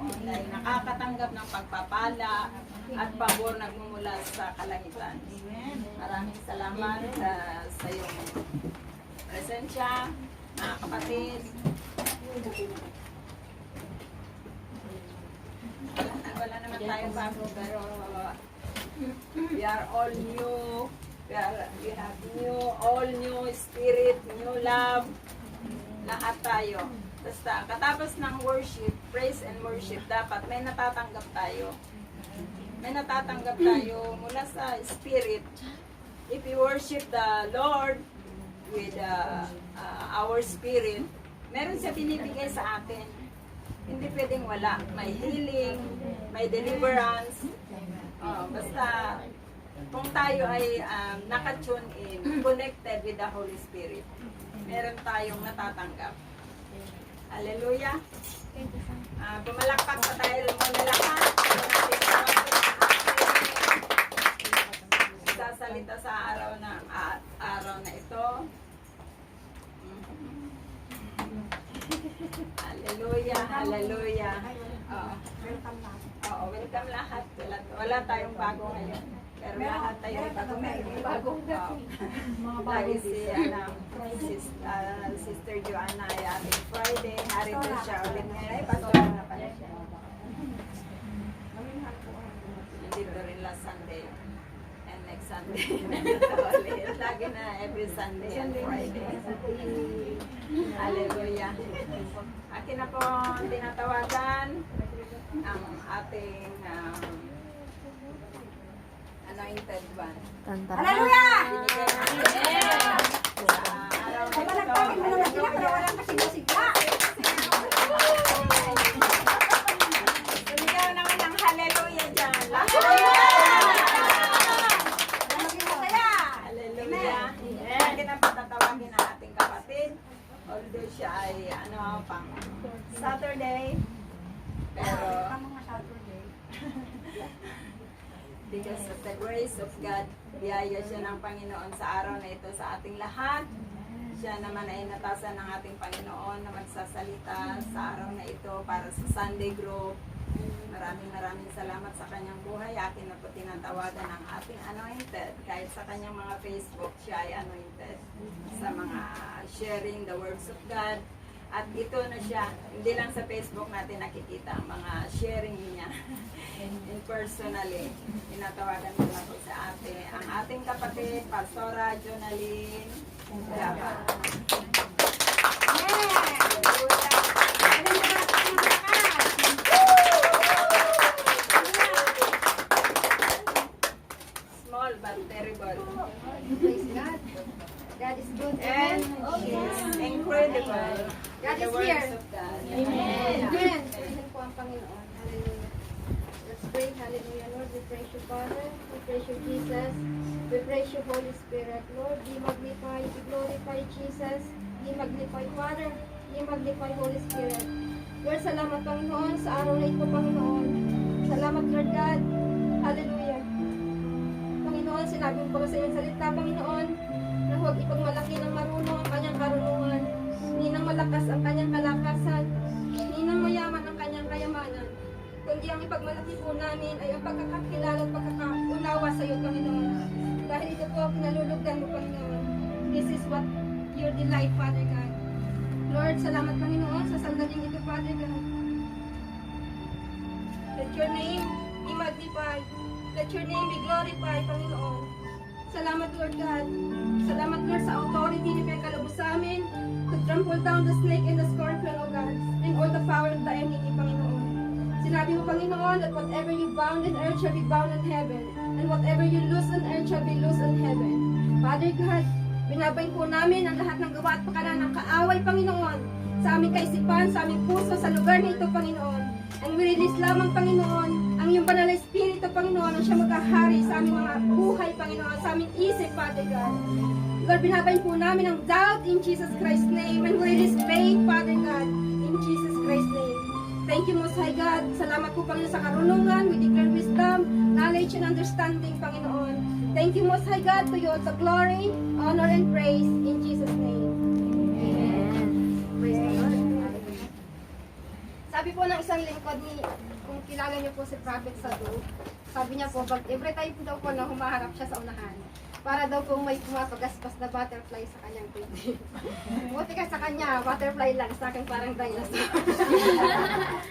Panginoon dahil nakakatanggap ng pagpapala at pabor nagmumula sa kalangitan. Maraming salamat sa iyong presensya, mga kapatid. Wala naman tayong bago, pero we are all new. We have all new spirit, new love. Lahat tayo. Basta katapos ng worship, praise and worship, dapat may natatanggap tayo. May natatanggap tayo mula sa spirit. If we worship the Lord with our spirit, meron siya binibigay sa atin. Hindi pwedeng wala. May healing, may deliverance. Basta kung tayo ay naka-tune in, connected with the Holy Spirit, meron tayong natatanggap. Hallelujah! Pumalakpak pa tayo muna lahat. Sasalita sa araw na ito. Hallelujah! Hallelujah! Welcome lahat. Wala tayong bago ngayon. Pero lahat tayo bago may bagong lagi si Sister Joanna ay ating Friday. Harito siya ulit ngayon. Ay, pastor na pala siya. Dito rin last Sunday. And next Sunday. Lagi na every Sunday and Friday. Hallelujah. Akin na po tinatawagan ang ating anointed one. Hallelujah! Sumigaw naman ng hallelujah dyan. Hallelujah. Akin na patatawagin ang ating kapatid. Although siya ay pang Saturday. Pero because of the grace of God, biyaya siya ng Panginoon sa araw na ito sa ating lahat. Siya naman ay natasan ng ating Panginoon na magsasalita sa araw na ito para sa Sunday Group. Maraming salamat sa kanyang buhay. Akin na po tinatawagan ang ating anointed. Kahit sa kanyang mga Facebook, siya ay anointed sa mga sharing the words of God. At ito na siya, hindi lang sa Facebook natin nakikita ang mga sharing niya. In personally, tinatawagan ko na po sa ang ating kapatid, Pastora Jonaline Gaba. Small but terrible. Praise God. God is good. And is incredible. God The is words here. of God. Amen. Amen. Praise po ang Panginoon. Hallelujah. Let's pray. Hallelujah. Lord, we praise you, Father. We praise you, Jesus. We praise you, Holy Spirit. Lord, be magnified. Be glorified, Jesus. Be magnified, Father. Be magnified, Holy Spirit. Lord, salamat, Panginoon, sa araw na ito, Panginoon. Salamat, Lord God. Hallelujah. Panginoon, sinabi mo po sa iyong salita, Panginoon, na huwag ipagmalaki ng marunong ang kanyang karunungan. Ninang malakas ang kanyang kalakasan, ninang mayaman ang kanyang kayamanan. Kundi ang ipagmalaki po namin ay ang pagkakakilala at pagkakaunawa sa iyo, Panginoon. Dahil ito po ang kinalulugdan mo, Panginoon. This is what your delight, Father God. Lord, salamat, Panginoon, sa sandaling ito, Father God. Let your name be magnified. Let your name be glorified, Panginoon. Salamat, Lord God. Salamat, Lord, sa authority na pinagkalabos sa amin to trample down the snake and the scorpion, O God, and all the power of the enemy, Panginoon. Sinabi mo, Panginoon, that whatever you bound in earth shall be bound in heaven, and whatever you loose on earth shall be loose in heaven. Father God, binabay po namin ang lahat ng gawa at pakanan ng kaaway, Panginoon, sa aming kaisipan, sa aming puso, sa lugar na ito, Panginoon. And we release lamang, Panginoon, ang iyong banal na Espiritu, Panginoon, ang siya magkahari sa aming mga buhay, Panginoon, sa aming isip, Father God. Lord, binabayin po namin ang doubt in Jesus Christ's name, and we release faith, Father God, in Jesus Christ's name. Thank you, Most High God. Salamat po, Panginoon, sa karunungan. We declare wisdom, knowledge, and understanding, Panginoon. Thank you, Most High God, to you all the glory, honor, and praise in Jesus' name. Amen. Praise the Lord. Sabi sabi po ng isang lingkod ni, kung kilala niyo po si Prophet Sadu, sabi niya po, pag every time daw po na humaharap siya sa unahan, para daw kung may pumapagaspas na butterfly sa kanyang pinti. Buti ka sa kanya, butterfly lang, sa akin parang dinosaur.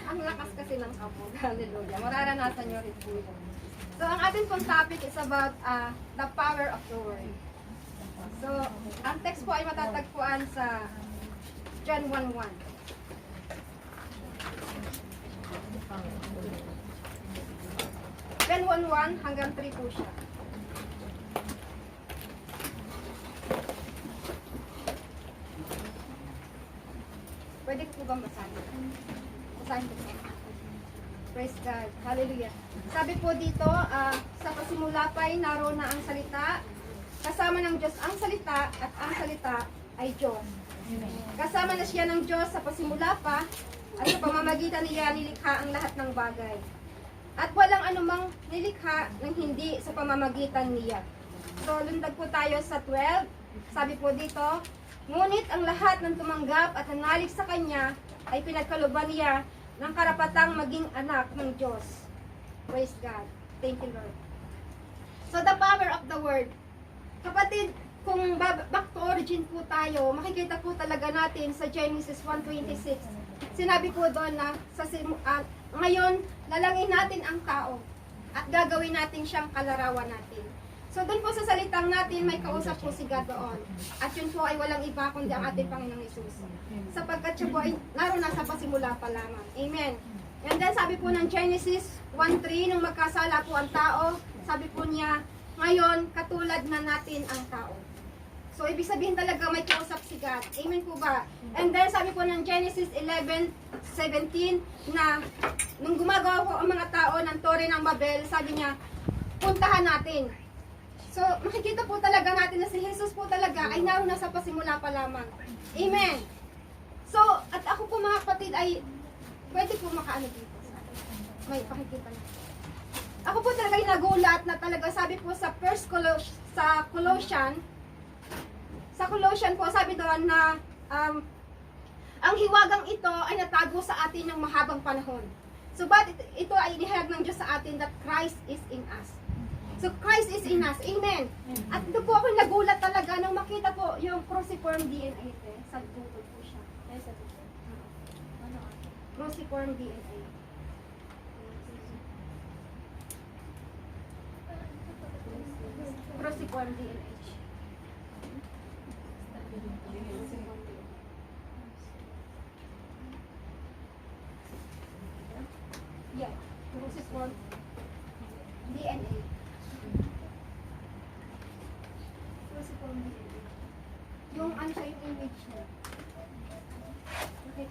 Ang lakas kasi ng kapog. Hallelujah. Mararanasan niyo rin po ito. So, ang ating pong topic is about the power of the word. So, ang text po ay matatagpuan sa John 1:1. John 1:1 hanggang 3 po siya. Pwede ko po bang basahin? Basahin ko po. Praise God. Hallelujah. Sabi po dito, sa pasimula pa'y naroon na ang salita, kasama ng Diyos ang salita, at ang salita ay Diyos. Kasama na siya ng Diyos sa pasimula pa, at sa pamamagitan niya nilikha ang lahat ng bagay. At walang anumang nilikha ng hindi sa pamamagitan niya. So, lundag po tayo sa 12. Sabi po dito, ngunit ang lahat ng tumanggap at nanalig sa Kanya ay pinagkalooban niya ng karapatang maging anak ng Diyos. Praise God. Thank you, Lord. So, the power of the word. Kapatid, kung back to origin po tayo, makikita po talaga natin sa Genesis 1:26. Sinabi po doon na ngayon, lalangin natin ang tao at gagawin natin siyang kalarawan natin. So, doon po sa salitang natin, may kausap po si God doon. At yun po ay walang iba kundi ang ating Panginoong Hesus. Sapagkat siya po ay naroon na sa pasimula pa lamang. Amen. And then, sabi po ng Genesis 1:3, nung magkasala po ang tao, sabi po niya, ngayon, katulad na natin ang tao. So, ibig sabihin talaga may kausap si God. Amen po ba? And then, sabi po ng Genesis 11:17, na nung gumagawa po ang mga tao ng Tore ng Babel, sabi niya, puntahan natin. So, makikita po talaga natin na si Jesus po talaga ay naroon na sa pasimula pa lamang. Amen. So, at ako po mga kapatid ay pwede po makaano dito. May pakikita na. Ako po talaga ay nagulat na talaga sabi po sa Colossian po sabi doon na ang hiwagang ito ay natago sa atin ng mahabang panahon. So, but ito ay inihayag ng Diyos sa atin that Christ is in us. So, Christ is in us. Amen. At ito po ako nagulat talaga nang makita po yung cruciform DNA. Sa Google po siya. Cruciform DNA. Cruciform DNA. Yeah. Cruciform DNA. Cruciform DNA. Yung ano siya, yung image niya. Okay.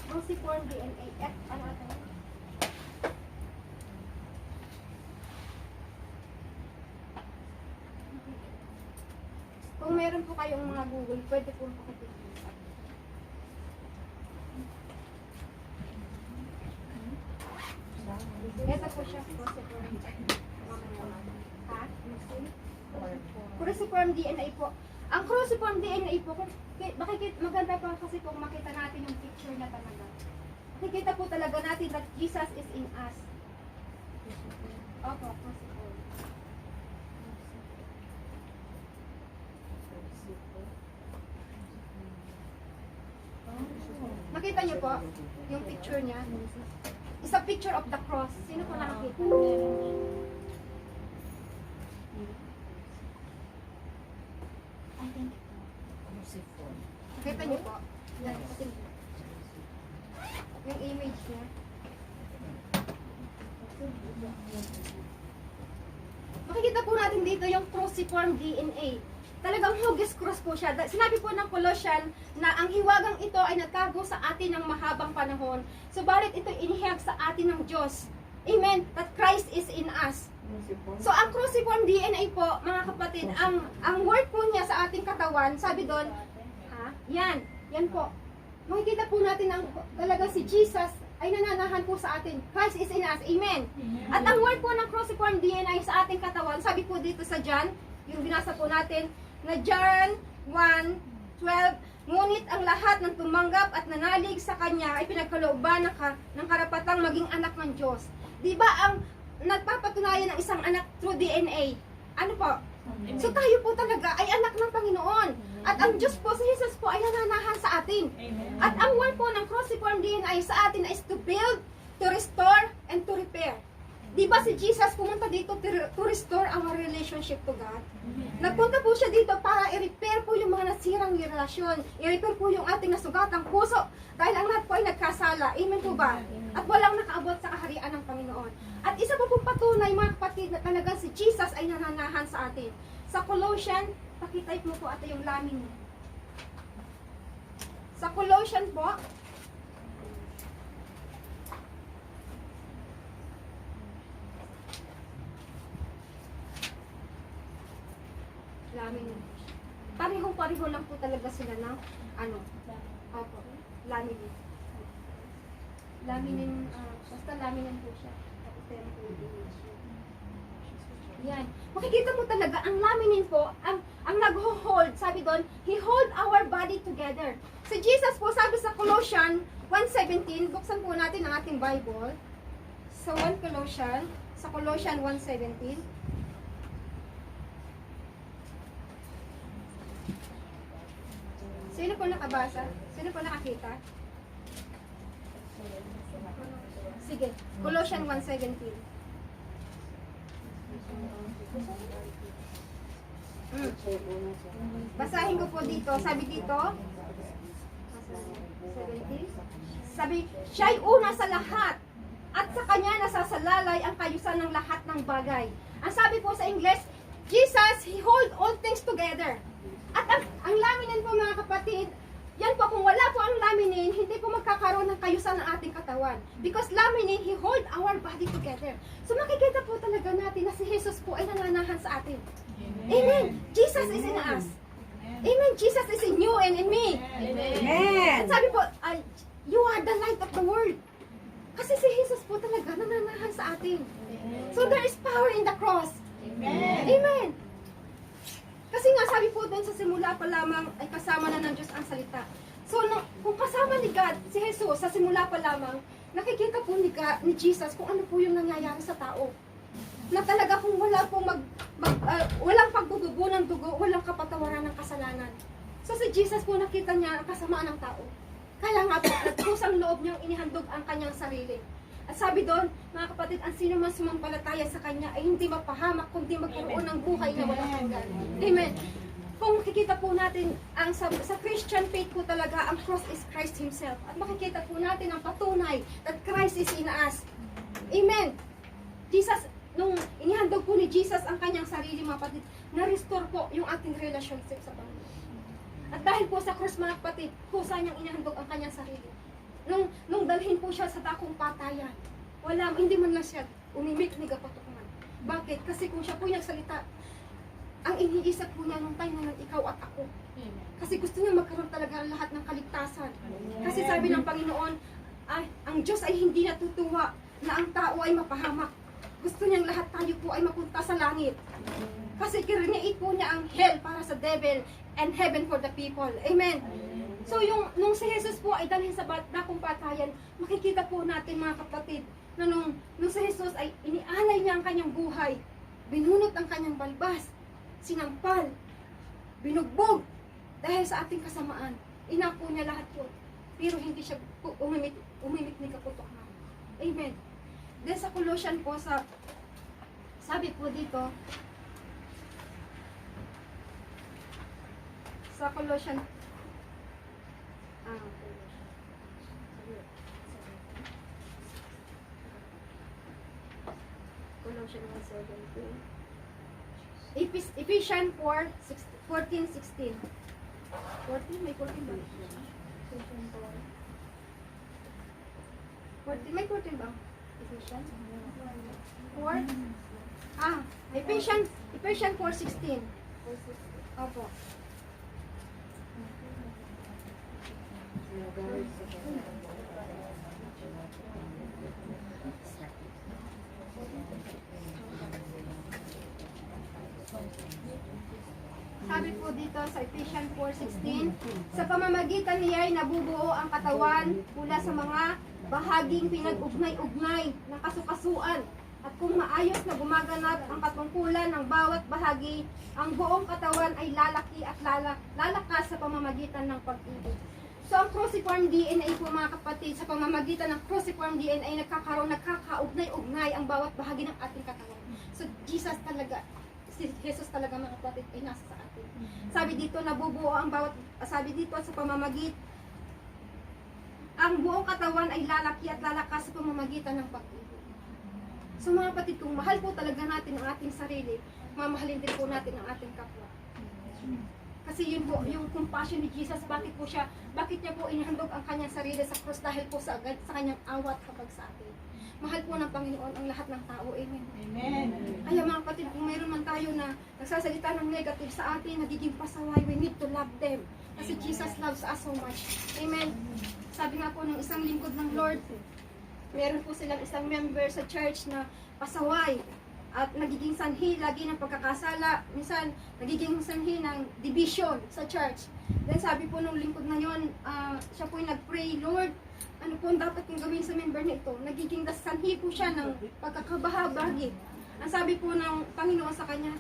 Cruciform DNA. Ano ito? Kung meron po kayong mga Google, pwede po makikita. Ito po siya, cruciform. Ha? Cruciform DNA po. Ang cruciform DNA po, maganda pa kasi po makita natin yung picture na talaga. Makikita po talaga natin that Jesus is in us. Opo, cruciform. Nakita niyo po yung picture niya? It's a picture of the cross. Sino po nakakita? Nakita niyo po? Yung image niya. Makikita po natin dito yung cruciform DNA. Talagang hugis cross po siya. Sinabi po ng Colossian na ang hiwagang ito ay natago sa atin ng mahabang panahon. Subalit ito inihayag sa atin ng Diyos. Amen. That Christ is in us. So ang cruciform DNA po, mga kapatid, ang word po niya sa ating katawan, sabi doon, yan po. Makikita po natin ang talaga si Jesus ay nananahan po sa atin. Christ is in us. Amen. At ang word po ng cruciform DNA sa ating katawan, sabi po dito sa John, yung binasa po natin, na John 1:12, Ngunit ang lahat ng tumanggap at nanalig sa Kanya ay pinagkalooban ng karapatang maging anak ng Diyos. Di ba ang nagpapatunayan ng isang anak through DNA? Ano po? So tayo po talaga ay anak ng Panginoon. At ang Diyos po, si Jesus po ay nananahan sa atin. At ang work po ng cruciform DNA sa atin is to build, to restore, and to repair. Di ba si Jesus pumunta dito to restore our relationship to God? Nagpunta po siya dito para i-repair po yung mga nasirang relasyon. I-repair po yung ating nasugatang puso. Dahil ang lahat po ay nagkasala. Amen po ba? At walang nakaabot sa kaharian ng Panginoon. At isa po pong patunay, mga kapatid, na talagang si Jesus ay nananahan sa atin. Sa Colossian, pakitype mo po ata yung lamin mo. Sa Colossian po, lamin. Parehong-pareho lang po talaga sila ng ano. Opo. Laminin. Laminin, basta laminin po siya. Yan. Makikita mo talaga, ang laminin po, ang nag-hold, sabi doon, He hold our body together. Si Jesus po, sabi sa Colossians 1:17, buksan po natin ang ating Bible. Sa 1 Colossians, sa Colossians 1:17. Sino po nakabasa? Sino po nakakita? Sige, Colossians 1:17. Basahin ko po dito. Sabi dito, 17. Sabi, siya'y una sa lahat at sa kanya nasasalalay ang kayusan ng lahat ng bagay. Ang sabi po sa English, Jesus, He hold all things together. At ang laminin po mga kapatid, yan po, kung wala po ang laminin, hindi po magkakaroon ng kayusan ng ating katawan. Because laminin, He hold our body together. So makikita po talaga natin na si Jesus po ay nananahan sa atin. Amen. Jesus is in us. Amen. Jesus is in you and in me. Amen. At sabi po, you are the light of the world. Kasi si Jesus po talaga nananahan sa atin. So there is power in the cross. Amen. Kasi nga sabi po doon sa simula pa lamang ay kasama na ng Diyos ang salita. So kung kasama ni God, si Jesus sa simula pa lamang, nakikita po ni Jesus kung ano po yung nangyayari sa tao. Na talaga kung wala pong walang pagbububo ng dugo, walang kapatawaran ng kasalanan. So si Jesus po nakita niya ang kasamaan ng tao. Kaya nga po, nagkusang loob niyang inihandog ang kanyang sarili. At sabi doon, mga kapatid, ang sino man sumampalataya sa Kanya ay hindi mapahamak, kundi magkaroon ng buhay na walang hanggan. Amen. Kung makikita po natin, sa Christian faith po talaga, ang cross is Christ Himself. At makikita po natin ang patunay that Christ is in us. Amen. Jesus, nung inihandog po ni Jesus ang kanyang sarili, mga kapatid, na-restore po yung ating relationship sa Panginoon. At dahil po sa cross, mga kapatid, kusa niyang inihandog ang kanyang sarili. Nung dalhin po siya sa dakong patayan, hindi man lang siya umimik ni Gapatukman. Bakit? Kasi kung siya po nagsalita, ang iniisip po niya nung time na ikaw at ako. Kasi gusto niya magkaroon talaga ang lahat ng kaligtasan. Kasi sabi ng Panginoon, ang Diyos ay hindi natutuwa na ang tao ay mapahamak. Gusto niyang lahat tayo po ay mapunta sa langit. Kasi kiriniit po niya ang hell para sa devil and heaven for the people. Amen. So nung si Jesus po ay dalhin sa dakong patayan, makikita po natin mga kapatid, na nung si Jesus ay inialay niya ang kanyang buhay, binunot ang kanyang balbas, sinampal, binugbog, dahil sa ating kasamaan, inapo niya lahat yun. Pero hindi siya umimik ni kaputukan. Amen. Then sa Colossians po, sabi po dito, sa Colossians, Colossians 1:17. Ephesians 4:14-16. 14? May 14 ba? 14? May 14 ba? Ephesians 4? Ephesians 4:16. Opo. Sabi po dito sa Ephesians 4:16, sa pamamagitan niya ay nabubuo ang katawan mula sa mga bahaging pinag-ugnay-ugnay ng kasukasuan. At kung maayos na gumaganap ang katungkulan ng bawat bahagi, ang buong katawan ay lalaki at lalakas sa pamamagitan ng pag-ibig. So ang cruciform DNA po mga kapatid, sa pamamagitan ng cruciform DNA nagkakaugnay-ugnay ang bawat bahagi ng ating katawan. So Jesus talaga, si Jesus talaga mga kapatid ay nasa sa atin. Sabi dito nabubuo ang bawat, sabi dito sa ang buong katawan ay lalaki at lalakas sa pamamagitan ng pag-ibig. So mga kapatid, kung mahal po talaga natin ang ating sarili, mamahalin din po natin ang ating kapwa. Kasi yun po, yung compassion ni Jesus, bakit niya po inihandog ang kanyang sarili sa krus dahil po sa kanyang awat kapag sa atin. Mahal po ng Panginoon ang lahat ng tao. Amen. Amen. Kaya mga kapatid, kung mayroon man tayo na nagsasalita ng negative sa atin, nagiging pasaway, we need to love them. Kasi Jesus loves us so much. Amen. Sabi nga po ng isang lingkod ng Lord, meron po silang isang member sa church na pasaway at nagiging sanhi lagi ng pagkakasala. Minsan, nagiging sanhi ng division sa church. Then sabi po nung lingkod na yun, siya po yung nag-pray, Lord, ano po ang dapat yung gawin sa member na ito? Nagiging sanhi po siya ng pagkakabahabagi. Ang sabi po ng Panginoon sa kanya,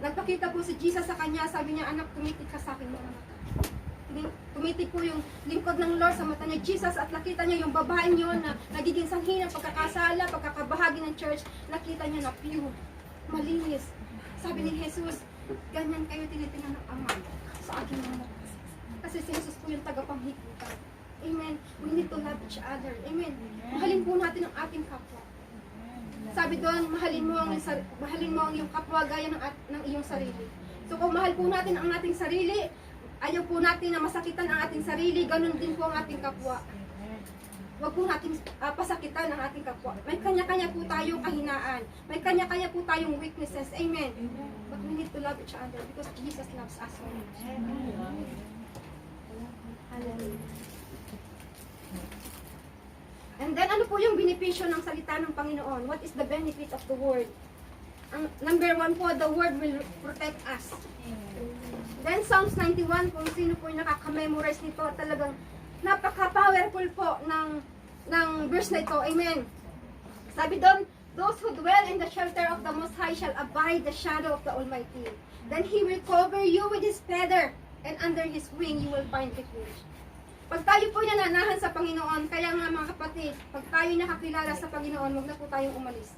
nagpakita po si Jesus sa kanya, sabi niya, anak, tumitig ka sa akin mga mata. Tumitig po yung lingkod ng Lord sa mata niya, Jesus, at nakita niya yung babaeng yun na nagiging sanhi ng pagkakasala, pagkakabahagi ng church, nakita niya na pure, malinis. Sabi ni Jesus, ganyan kayo tinitingnan ng Ama sa aking mga mata. Kasi si Jesus po yung tagapamhigpitan. Amen. We need to love each other. Amen. Mahalin po natin ang ating kapwa. Sabi doon, mahalin mo ang iyong kapwa gaya ng iyong sarili. So kung mahal po natin ang ating sarili, ayaw po natin na masakitan ang ating sarili, ganun din po ang ating kapwa. Huwag po natin pasakitan ang ating kapwa. May kanya-kanya po tayong kahinaan. May kanya-kanya po tayong weaknesses. Amen. But we need to love each other because Jesus loves us so much. Hallelujah. And then, ano po yung benepisyo ng salita ng Panginoon? What is the benefit of the Word? Ang number 1 po, the Word will protect us. Then, Psalms 91, kung sino po yung nakaka-memorize nito, talagang napaka-powerful po ng verse na ito. Amen. Sabi doon, those who dwell in the shelter of the Most High shall abide the shadow of the Almighty. Then He will cover you with His feather, and under His wing you will find refuge. Pag tayo po nananahan sa Panginoon, kaya nga mga kapatid, pag tayo nakakilala sa Panginoon, huwag na po tayong umalis.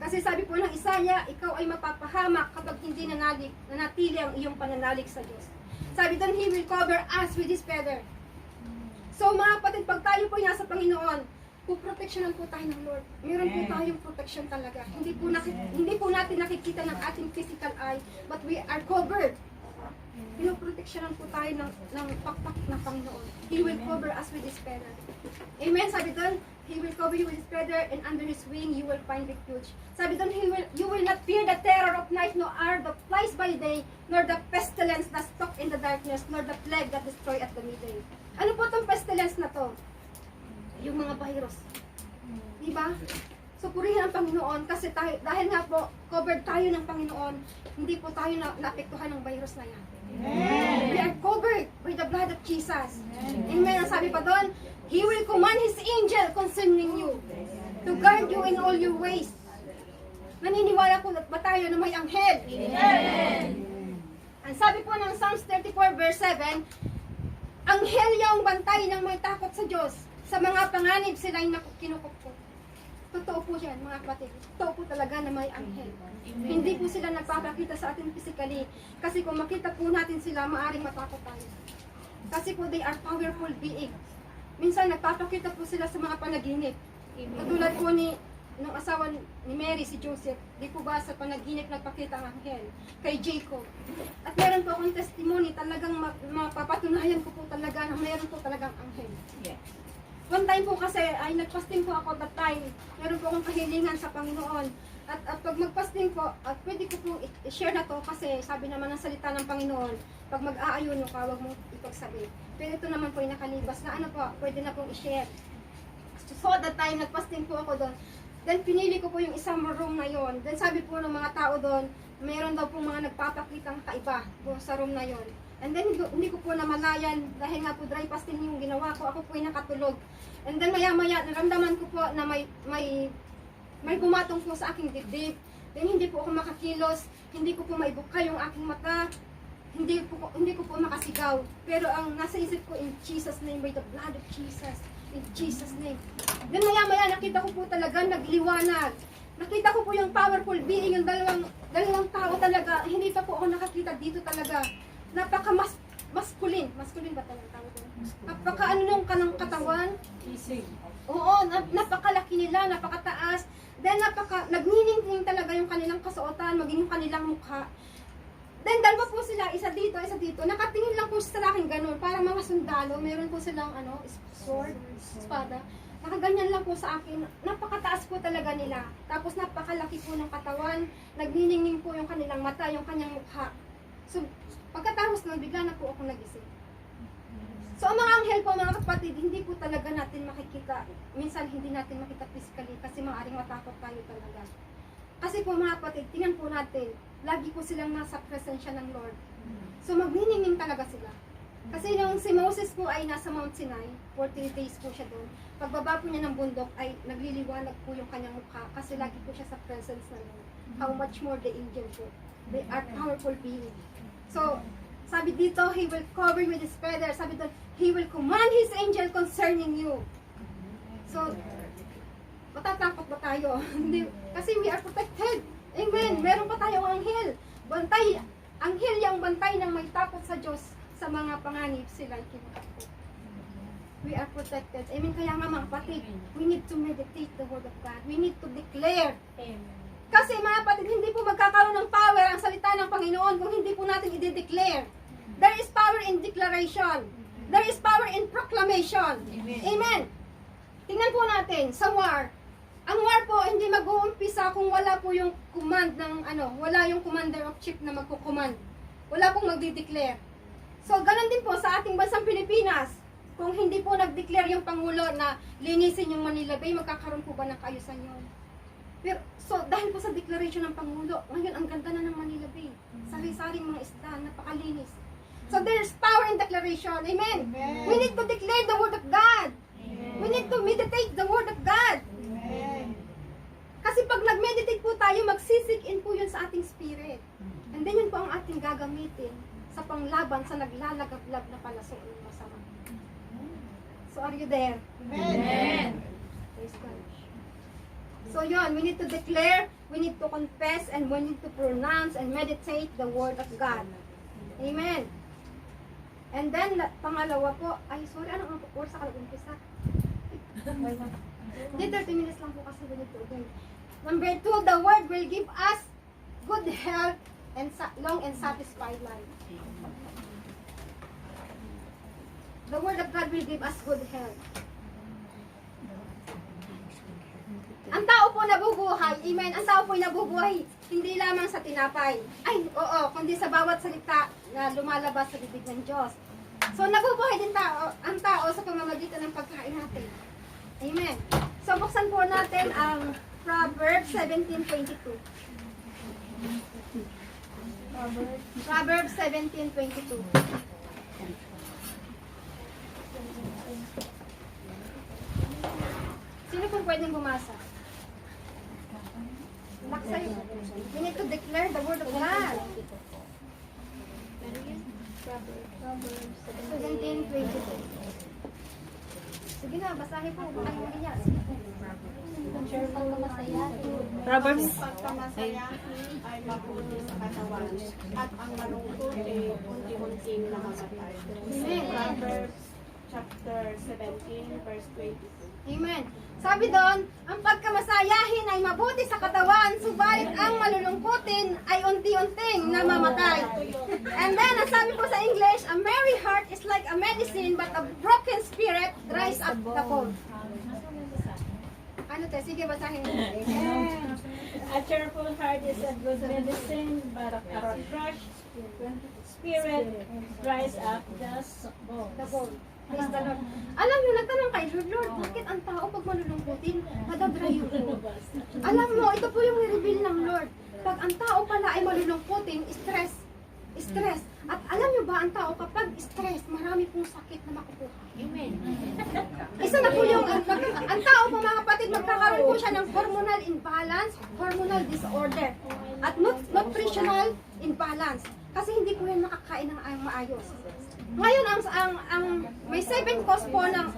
Kasi sabi po ng Isaiah, ikaw ay mapapahamak kapag hindi nanatili ang iyong pananalig sa Diyos. Sabi doon, He will cover us with His feather. So mga kapatid, pag tayo po nasa Panginoon, puproteksyonan po tayo ng Lord. Meron po tayong protection talaga. Hindi po natin nakikita ng ating physical eye, but we are covered. Pinoproteksyonan po tayo ng pakpak ng Panginoon. He will cover us with His feather. Amen. Sabi doon, He will cover you with His feather, and under His wing you will find refuge. Sabi doon, you will not fear the terror of night, nor are the flies by day, nor the pestilence that stalk in the darkness, nor the plague that destroy at the midday. Ano po itong pestilence na to? Yung mga virus. Diba? So purihin ang Panginoon kasi dahil nga po covered tayo ng Panginoon, hindi po tayo naapektuhan ng virus na yan. Amen. We are covered by the blood of Jesus. Amen. Ang sabi pa doon, He will command His angel concerning you to guard you in all your ways. Naniniwala po ba tayo na may anghel? Amen. Ang sabi po ng Psalms 34 verse 7, anghel yung bantay ng may takot sa Diyos. Sa mga panganib sila'y kinukupkop. Totoo po yan, mga kapatid. Totoo po talaga na may anghel. Amen. Hindi po sila nagpapakita sa atin physically. Kasi kung makita po natin sila, maaring matakot tayo. Kasi po, they are powerful beings. Minsan, nagpapakita po sila sa mga panaginip. Katulad po nung asawa ni Mary, si Joseph. Di po ba sa panaginip nagpakita ang anghel kay Jacob. At meron po akong testimony, talagang mapapatunayan ko po talaga na meron po talagang anghel. Yes. One time po kasi ay nagpasting po ako that time. Meron po akong kahilingan sa Panginoon. At pag magpasting po, at pwede ko po i-share na to kasi sabi naman ng salita ng Panginoon, pag mag-aayuno ka, huwag mong ipagsabi. Pero ito naman po yung nakalibas na ano po, pwede na pong i-share. So that time, nagpasting po ako doon. Then pinili ko po yung isang room na yon. Then sabi po ng mga tao doon, mayroon daw po mga nagpapakitang kaiba po sa room na yon. And then hindi ko po namalayan dahil nga po dry fasting yung ginawa ko. Ako po ay nakatulog. And then maya-maya naramdaman ko po na may pumatong po sa aking dibdib. Then hindi po ako makakilos, hindi ko po maibuka yung aking mata. Hindi ko po makasigaw. Pero ang nasa isip ko, in Jesus' name, by the blood of Jesus. In Jesus' name. Then maya-maya nakita ko po talaga nagliwanag. Nakita ko po yung powerful being, yung dalawang tao talaga. Hindi pa po ako nakakita dito talaga. Masculine ba talaga tawag ko? Napaka ano nung kanang katawan? Oo, napakalaki nila, napakataas. Then nagniningning talaga yung kanilang kasuotan, maging yung kanilang mukha. Then dalawa po sila, isa dito. Nakatingin lang po sa akin ganun, parang mga sundalo. Meron po silang sword, espada. Nakaganyan lang po sa akin. Napakataas po talaga nila. Tapos napakalaki po ng katawan. Nagniningning po yung kanilang mata, yung kanyang mukha. So, pagkatapos nun, bigla na po ako nagising. So, ang mga anghel po, mga kapatid, hindi po talaga natin makikita. Minsan, hindi natin makita physically kasi maaaring matakot tayo talaga. Kasi po, mga kapatid, tingnan po natin, lagi po silang nasa presensya ng Lord. So, magniningning talaga sila. Kasi nung si Moses po ay nasa Mount Sinai, 40 days po siya doon. Pagbaba po niya ng bundok ay nagliliwanag po yung kanyang mukha kasi lagi po siya sa presence ng Lord. How much more the angel po. They are powerful being. So, sabi dito, He will cover you with His feathers. Sabi doon, He will command His angel concerning you. So, matatakot ba tayo? Hindi. Kasi we are protected. Amen. Meron pa tayong anghel. Bantay. Anghel yung bantay ng may takot sa Diyos sa mga panganib sila ikinakot. We are protected. Amen. Kaya nga mga kapatid, we need to meditate the Word of God. We need to declare. Amen. Kasi mga kapatid, hindi po magkakaroon ng power ang salita ng Panginoon kung hindi po natin i-declare. There is power in declaration. There is power in proclamation. Amen. Tingnan po natin sa war. Ang war po hindi mag-uumpisa kung wala po yung command ng wala yung commander of chief na magko-command. Wala pong magdi-declare. So, ganun din po sa ating bansang Pilipinas. Kung hindi po nag-declare yung Pangulo na linisin yung Manila Bay, magkakaroon po ba ng kaayusan yun? Pero, so, dahil po sa declaration ng Pangulo, ngayon ang ganda na ng Manila Bay. Sari-saring mga isda, napakalinis. So, there's power in declaration. Amen? Amen. We need to declare the Word of God. Amen. We need to meditate the Word of God. Amen. Kasi pag nag-meditate po tayo, magsisik in po yun sa ating spirit. And then yun po ang ating gagamitin sa panglaban sa naglalagablab na palaso ng masama. So, are you there? Amen. Praise God. So yun, we need to declare, we need to confess, and we need to pronounce and meditate the Word of God. Amen. And then, pangalawa po, anong oras sa umpisa? Hindi, 30 minutes lang po kasi we need to do. Number 2, the Word will give us good health and long and satisfied life. The Word of God will give us good health. Ang tao po nabubuhay, amen, ang tao po nabubuhay, hindi lamang sa tinapay. Ay, oo, kundi sa bawat salita na lumalabas sa bibig ng Diyos. So, nabubuhay din ang tao sa pamamagitan ng pagkain natin. Amen. So, buksan po natin ang Proverbs 17:22. Proverbs 17:22. Sino pong pwedeng bumasa? Laksayo. We need to declare the Word of God. 17:22. Sige na, basahin po. Baka hindi niya. Proverbs. Pagkamasayahin ay mabuti sa katawan at ang malungkot ay unti-unting namamatay. Proverbs chapter 17 verse 22. Amen. Sabi doon, ang pagkamasayahin ay mabuti sa katawan, subalit ang malulungkutin ay unti-unting namamatay. And then, ang sabi po sa English, a merry heart is like a medicine, but a broken spirit dries up the bone. Ano te? Sige, basahin mo. Amen. A cheerful heart is a good medicine, but a crushed spirit dries up the bone. The bone. Praise the Lord. Alam niyo, nagtanong kay Lord, bakit ang tao pag malulungkutin, madadry yung bone? Stress. At alam nyo ba, ang tao kapag stress, marami pong sakit na makukuha. Amen. Isa na po yung, ang tao po mga kapatid, magkakaroon po siya ng hormonal imbalance, hormonal disorder, at nutritional imbalance. Kasi hindi po yan makakain ng maayos. Ngayon, may 7 cause po ng,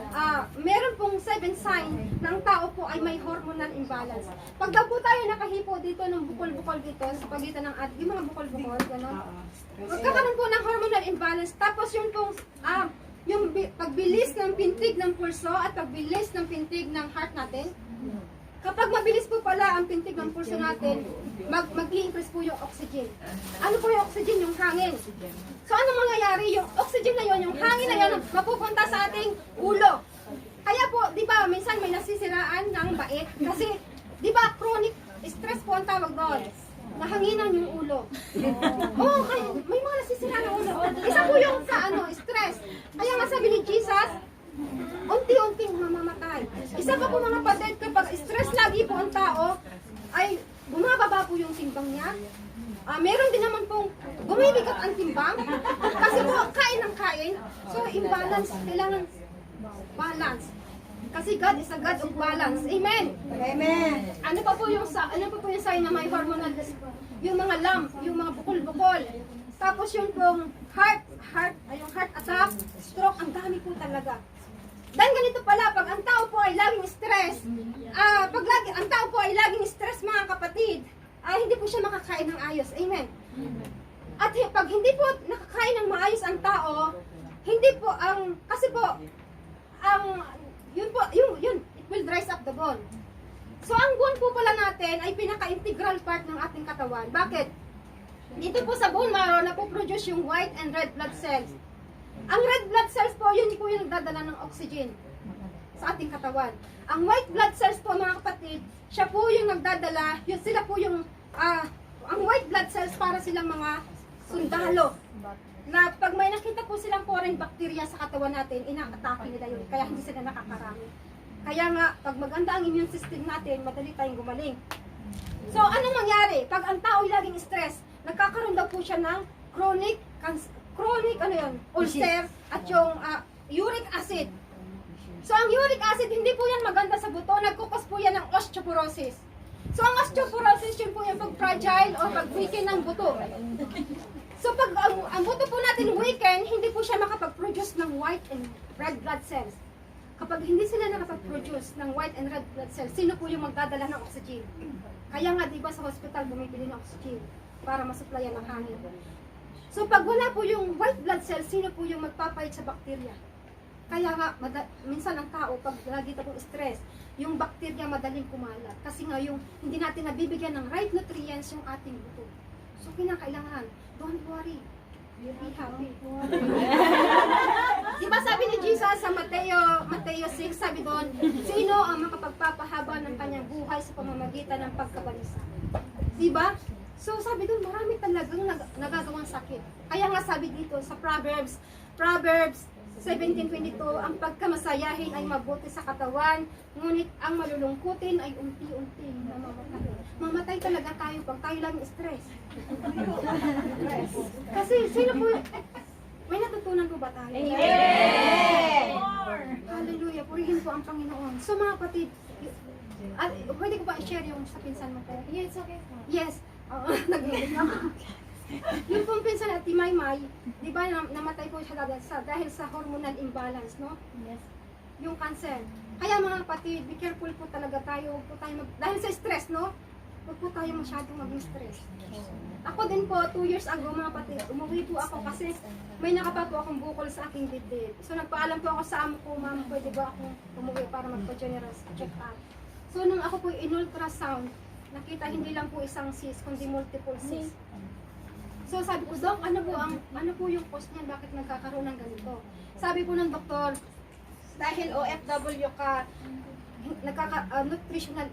meron pong 7 sign ng tao po ay may hormonal imbalance. Pag daw po tayo nakahipo dito ng bukol-bukol dito, sa pagitan ng yung mga bukol-bukol, gano'n, magkakaroon po ng hormonal imbalance. Tapos yun pong, yung pagbilis ng pintig ng pulso at pagbilis ng pintig ng heart natin, kapag mabilis po pala ang pintig ng pulso natin, mag-i-increase po yung oxygen. Ano po yung oxygen? Yung hangin. So ano mangyayari? Yung oxygen na yon, yung hangin na yon, mapupunta sa ating ulo. Kaya po, di ba, minsan may nasisiraan ng bait. Kasi, di ba, chronic stress po ang tawag doon. Nahanginan yung ulo. Oo, kaya may mga nasisiraan ng ulo. Isa po yung sa stress. Kaya nga sabi ni Jesus, unti-unting mamamatay. Isa pa po mga kapatid, kapag stress lagi po ang tao, ay bumababa po yung timbang niya. Meron din naman pong bumibigat ang timbang. Kasi po, kain ng kain. So, imbalance. Kailangan balance. Kasi God is a God of balance. Amen. Amen. Ano pa po yung sign na may hormonal, yung mga lump, yung mga bukol-bukol. Tapos yung pong heart attack, stroke, ang dami po talaga. Dahil ganito pala, pag ang tao po ay laging stress, ang tao po ay laging stress mga kapatid, hindi po siya makakain ng ayos. Amen. At pag hindi po nakakain ng maayos ang tao, hindi po kasi po, yun, it will dries up the bone. So, ang bone po pala natin ay pinaka-integral part ng ating katawan. Bakit? Dito po sa bone marrow, napoproduce yung white and red blood cells. Ang red blood cells po, yun po yung nagdadala ng oxygen sa ating katawan. Ang white blood cells po, mga kapatid, siya po yung nagdadala, sila po yung, ang white blood cells para silang mga sundalo. Na pag may nakita po silang foreign bacteria sa katawan natin, ina-atake nila yun, kaya hindi sila nakakarami. Kaya nga, pag maganda ang immune system natin, madali tayong gumaling. So, anong mangyari? Pag ang tao ay laging stress, nagkakaroon daw po siya ng chronic ulcer at yung uric acid. So, ang uric acid, hindi po yan maganda sa buto, nagkukos po yan ng osteoporosis. So, ang osteoporosis, yun po yung pag-fragile o pag-weaken ng buto. So, pag ang buto po natin weaken, hindi po siya makapag-produce ng white and red blood cells. Kapag hindi sila nakapag-produce ng white and red blood cells, sino po yung magdadala ng oxygen? Kaya nga, di ba sa hospital bumibili ng oxygen para masuplayan ng hangin. So, pag wala po yung white blood cells, sino po yung magpapahit sa bakterya? Kaya nga, minsan ang tao, pag lagi tapong stress, yung bakterya madaling kumalat. Kasi nga, yung hindi natin nabibigyan ng right nutrients yung ating buto. So, kinakailangan, don't worry. Be happy. Diba sabi ni Jesus sa Mateo 6, sabi doon, sino ang makapagpapahaba ng kanyang buhay sa pamamagitan ng pagkabalisa? Diba? So sabi doon, marami talagang nagagawang sakit. Kaya nga sabi dito sa Proverbs 17:22, ang pagkamasayahin ay mabuti sa katawan, ngunit ang malulungkutin ay unti-unting namamatay. Mamatay talaga tayo pag tayo lang stress. Kasi sino po, may natutunan po ba tayo? Amen! Hallelujah, purihin po ang Panginoon. So mga kapatid, pwede ko ba i-share yung sa pinsan mo po? Yes, okay. Yes. Nag-iinig ako. Yung pong pinsan at Timaymay, di ba namatay po siya dahil sa hormonal imbalance, no? Yes. Yung cancer. Kaya mga kapatid, be careful po talaga tayo. Dahil sa stress, no? Huwag po tayo masyadong mag-stress. Ako din po, 2 years ago mga kapatid, umuwi po ako kasi may nakapa po akong bukol sa aking dibdib. So nagpaalam po ako sa amo ko, ma'am, pwede ba akong umuwi para magpa-general check-up. So nung ako po in-ultrasound, nakita hindi lang po isang cyst, kundi multiple cyst. So sabi ko, Dok, ano po yung cause niyan? Bakit nagkakaroon ng ganito? Sabi po ng doktor, dahil OFW ka, nutritional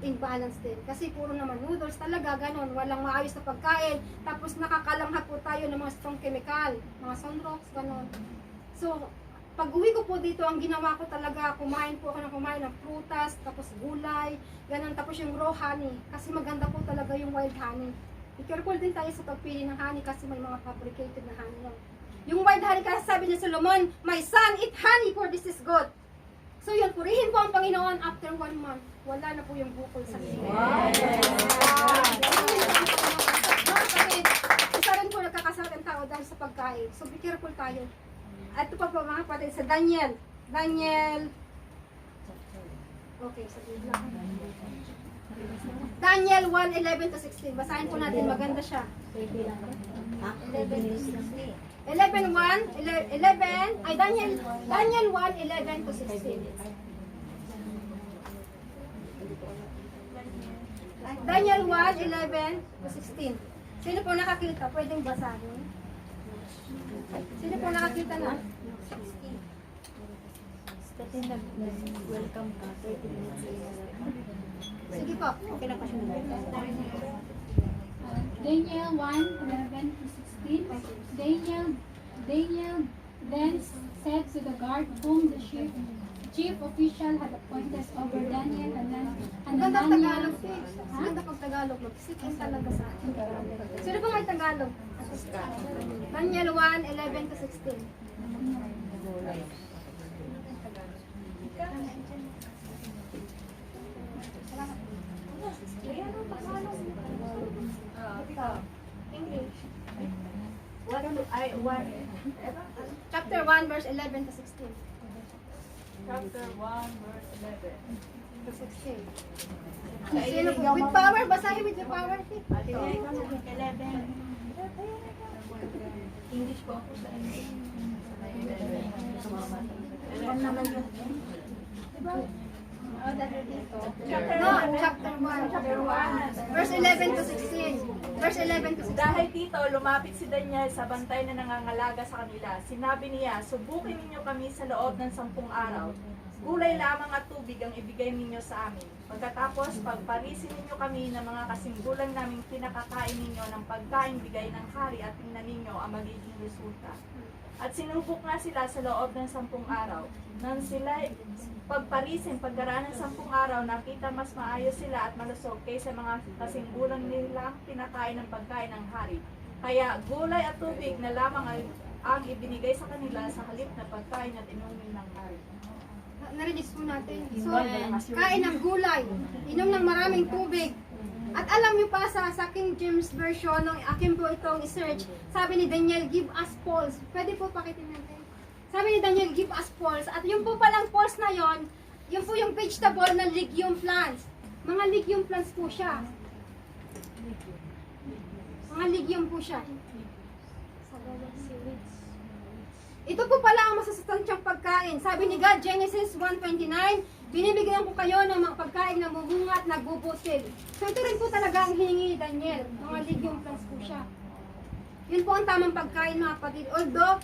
imbalance din. Kasi puro naman noodles talaga, ganon. Walang maayos na pagkain. Tapos nakakalanghap po tayo ng mga strong chemical, mga sunrocks, ganon. So, pag uwi ko po dito, ang ginawa ko talaga, kumain ng prutas, tapos gulay, ganon. Tapos yung raw honey. Kasi maganda po talaga yung wild honey. Be careful din tayo sa pagpili ng honey kasi may mga fabricated na honey yan. Yung wild honey kasi sabi ni Solomon, my son, eat honey for this is good. So yun, purihin po ang Panginoon after 1 month. Wala na po yung bukol sa sila. Isa rin po nagkakasakit ang tao dahil sa pagkain. So be careful tayo. At ito pa po mga kapatid sa Daniel. Okay, sabihin lang. Daniel 1:11 to 16. Basahin po natin, maganda siya. 11, ay Daniel 1:11 to 16. Daniel 1:11 to 16. Sino po nakakita? Pwedeng basahin. Sino po nakakita na? Welcome ka. 30 minutes later. Sige po. Okay na pa siya. Daniel 1:11 to 16. Daniel then said to the guard whom the chief official had appointed over Daniel and Ang ganda ng Hananiah. Tagalog. Ang ganda pag Tagalog. Mag-sit-in talaga sa atin. Sino po may Tagalog? Daniel 1:11 to 16. English. Chapter 1, verse 11 to 16. Chapter 1, verse 11. To 16. Sino po? With power, basahin with the power. 11. English po ako sa English. No, chapter 1. Verse 11 to 16. Verse 11 to 16. Dahil dito, lumapit si Daniel sa bantay na nangangalaga sa kanila. Sinabi niya, subukin ninyo kami sa loob ng 10 araw. Gulay lamang at tubig ang ibigay ninyo sa amin. Pagkatapos, pagparisin ninyo kami ng mga kasinggulan naming pinakakain ninyo ng pagkain bigay ng hari at tingnan ninyo ang magiging resulta. At sinubok nga sila sa loob ng 10 araw. Nang sila pagparisin, pagkaraan ng 10 araw, nakita mas maayos sila at malusog kaysa mga kasinggulang nila pinakain ng pagkain ng hari. Kaya gulay at tubig na lamang ang ibinigay sa kanila sa halip na pagkain at inumin ng hari. Narinig po natin. So, kain ng gulay, inom ng maraming tubig. At alam niyo pa sa King James Version, nung akin po itong i-search, sabi ni Daniel, give us pulse. Pwede po pakitin natin. Sabi ni Daniel, give us pulse. At yung po palang pulse na yon, yun po yung vegetable na legume plants. Mga legume plants po siya. Mga legume po siya. Ito po pala ang masusustansyang pagkain. Sabi ni God, Genesis 1:29, binibigyan ko kayo ng mga pagkain na mumunga at nagbubutil. So ito rin po talaga ang hiningi ni Daniel. Mga legume plants po siya. Yun po ang tamang pagkain mga kapatid. Although,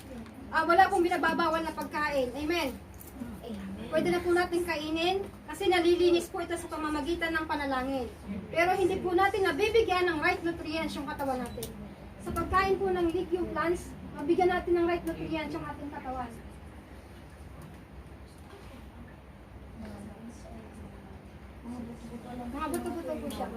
wala pong binababawal na pagkain. Amen. Pwede na po natin kainin kasi nalilinis po ito sa pamamagitan ng panalangin. Pero hindi po natin nabibigyan ng right nutrients yung katawan natin. Sa pagkain po ng legume plants, mabigyan natin ng right nutrients yung ating katawan. Mga buto-buto po siya.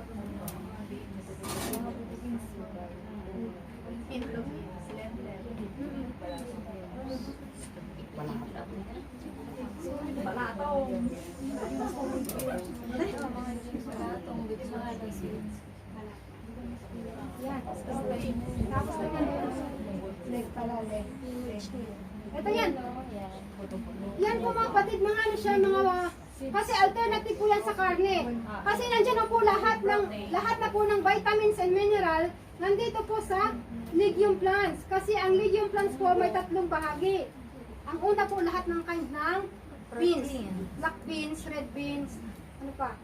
Yan. Tapos naman leg pala, leg. Ito yan. Yan po mga kapatid, mga ano siya, mga kasi alternative po yan sa karne. Kasi nandiyan na po lahat na po ng vitamins and mineral nandito po sa legume plants. Kasi ang legume plants po may 3 bahagi. Ang una po lahat ng kind ng beans. Black beans, red beans, ano pa?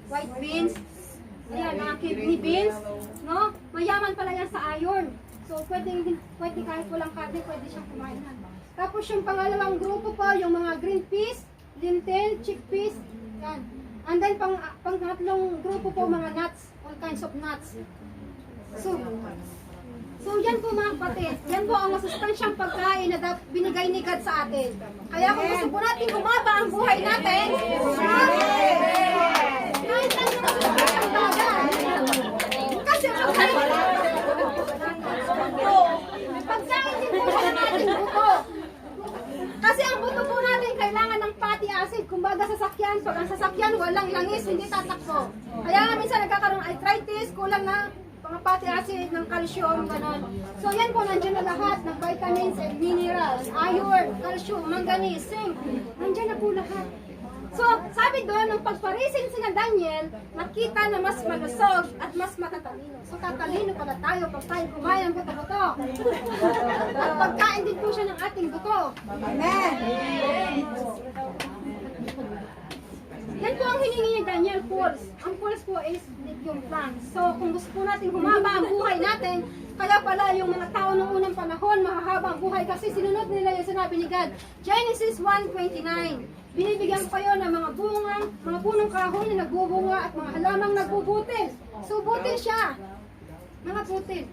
White beans. Ayan, mga kidney beans. No? Mayaman pala yan sa iron. So, pwede kahit walang karne, pwede siyang kumain. Tapos yung pangalawang grupo po, yung mga green peas, lentil, chickpeas, yan. And then, pangatlong grupo po, mga nuts, all kinds of nuts. So yan po mga kapatid, yan po ang masustansyang pagkain na binigay ni God sa atin. Kaya kung gusto po natin umaba ang buhay natin, kahit lang naman ang bagay. Kasi pagkain kumbaga sasakyan, pag ang sasakyan walang langis, hindi tatakbo. Kaya nga minsan nagkakaroon ng arthritis, kulang na mga fatty acid, ng calcium, gano'n. So yan po, nandiyan na lahat ng vitamins and minerals, iron, calcium, manganese, zinc. Nandiyan na po lahat. So, sabi doon, nung pagparisin sila Daniel, nakita na mas malusog at mas matatalino. So, tatalino pala tayo pag tayo kumain ng buto-buto. At pagkain din po siya ng ating buto. Amen! Yan po ang hiningi ni Daniel, pulse. Ang pulse po is yung plants. So, kung gusto po natin humaba ang buhay natin, kaya pala yung mga tao ng unang panahon, mahahaba ang buhay kasi sinunod nila yung sinabi ni God. Genesis 1:29. Binibigyan kayo ng mga bungang, mga punong kahoy na nagbubunga at mga halamang nagbubutil. So, butil siya. Mga butil.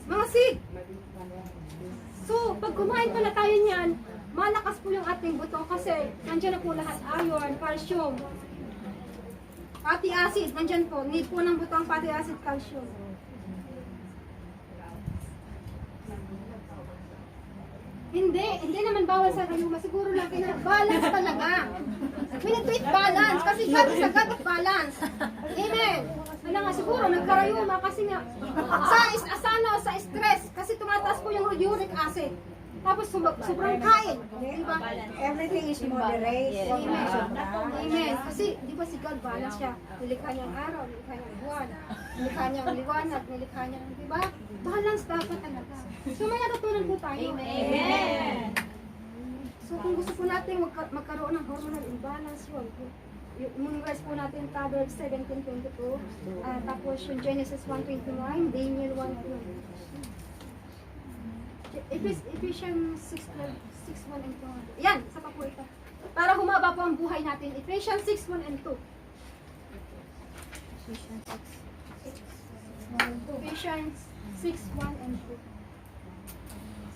Mga seed. So, pag kumain pala tayo niyan, malakas po yung ating buto kasi nandiyan na po lahat, iron, calcium, fatty acid, nandiyan po. Need po ng buto ang fatty acid, calcium. Hindi naman bawal sa rayuma. Siguro lang balance talaga. We need to eat balance kasi God is a God of balance. Amen. Wala nga siguro nagkarayuma kasi nga sa stress kasi tumataas po yung uric acid. Tapos sobrang kain. Diba? Everything is moderate. Amen. Amen. Kasi di ba si God balance siya? Nilikha niya ang araw, nilikha niya ang buwan, nilikha niya ang liwanag, nilikha niya ang, di ba? Balance dapat talaga. So may natutunan po tayo. Amen. So kung gusto po natin magkaroon ng hormonal imbalance yun, yung verse po natin, Proverbs 17:22, tapos yung Genesis 1:29, Daniel 1:2. Ephesians 6:1 and 2. Yan, sa pa po ito. Para humaba po ang buhay natin. Ephesians 6:1 and 2. Ephesians 6:1 and 2.